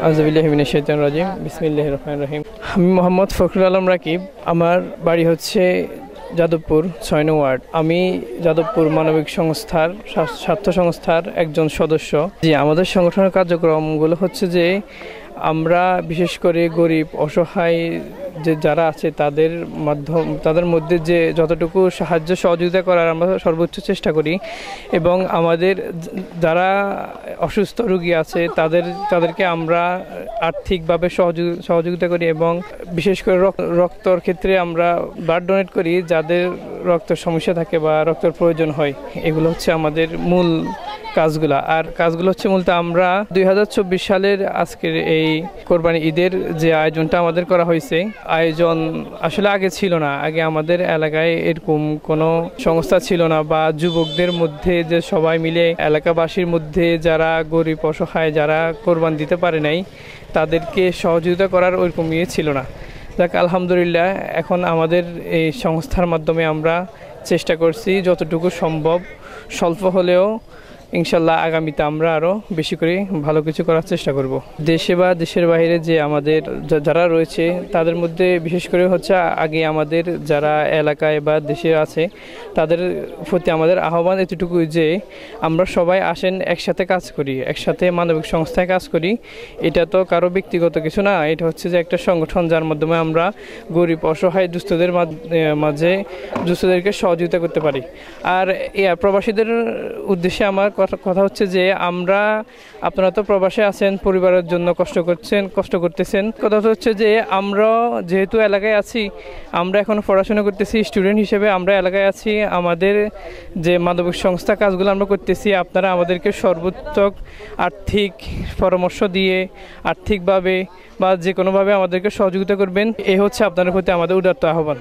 আউযুবিল্লাহি মিনাশ শাইতানির রাজিম। বিসমিল্লাহির রহমানির রহিম। আমি মোহাম্মদ ফখরুল আলম রাকিব। আমার বাড়ি হচ্ছে যাদবপুর ৬ নং ওয়ার্ড। আমি যাদবপুর মানবিক সংস্থার স্বার্থ সংস্থার একজন সদস্য। জি, আমাদের সংগঠনের কার্যক্রমগুলো হচ্ছে যে আমরা বিশেষ করে গরিব অসহায় যে যারা আছে তাদের মধ্যে যে যতটুকু সাহায্য সহযোগিতা করার আমরা সর্বোচ্চ চেষ্টা করি, এবং আমাদের যারা অসুস্থ রোগী আছে তাদেরকে আমরা আর্থিকভাবে সহযোগিতা করি, এবং বিশেষ করে রক্তর ক্ষেত্রে আমরা ব্লাড ডোনেট করি যাদের রক্তের সমস্যা থাকে বা রক্তের প্রয়োজন হয়। এগুলো হচ্ছে আমাদের মূল কাজগুলো। আর কাজগুলো হচ্ছে মূলত আমরা 2024 সালের আজকের এই কোরবানি ঈদের যে আয়োজনটা আমাদের করা হয়েছে, আয়োজন আসলে আগে ছিল না। আগে আমাদের এলাকায় এরকম কোনো সংস্থা ছিল না, বা যুবকদের মধ্যে যে সবাই মিলে এলাকাবাসীর মধ্যে যারা গরিব অসহায় যারা কোরবান দিতে পারে নাই তাদেরকে সহযোগিতা করার ওইরকম ছিল না। যাক, আলহামদুলিল্লাহ, এখন আমাদের এই সংস্থার মাধ্যমে আমরা চেষ্টা করছি যতটুকু সম্ভব, স্বল্প হলেও ইনশাল্লাহ আগামীতে আমরা আরও বেশি করে ভালো কিছু করার চেষ্টা করব। দেশে বা দেশের বাইরে যে আমাদের যারা রয়েছে তাদের মধ্যে বিশেষ করে হচ্ছে আগে আমাদের যারা এলাকায় বা দেশে আছে তাদের প্রতি আমাদের আহ্বান এতটুকুই যে আমরা সবাই আসেন, একসাথে কাজ করি, একসাথে মানবিক সংস্থায় কাজ করি। এটা তো কারো ব্যক্তিগত কিছু না, এটা হচ্ছে যে একটা সংগঠন যার মাধ্যমে আমরা গরিব অসহায় দুস্থদের মাঝে দুস্থদেরকে সহযোগিতা করতে পারি। আর প্রবাসীদের উদ্দেশ্যে আমার কথা হচ্ছে যে আপনারা তো প্রবাসে আছেন, পরিবারের জন্য কষ্ট করতেছেন। কথা হচ্ছে যে আমরা যেহেতু এলাকায় আছি, আমরা এখন পড়াশোনা করতেছি, স্টুডেন্ট হিসেবে আমরা এলাকায় আছি, আমাদের যে মানবিক সংস্থা কাজগুলো আমরা করতেছি, আপনারা আমাদেরকে সর্বোচ্চ আর্থিক পরামর্শ দিয়ে আর্থিকভাবে বা যে কোনোভাবে আমাদেরকে সহযোগিতা করবেন। এই হচ্ছে আপনাদের প্রতি আমাদের উদাত্ত আহ্বান।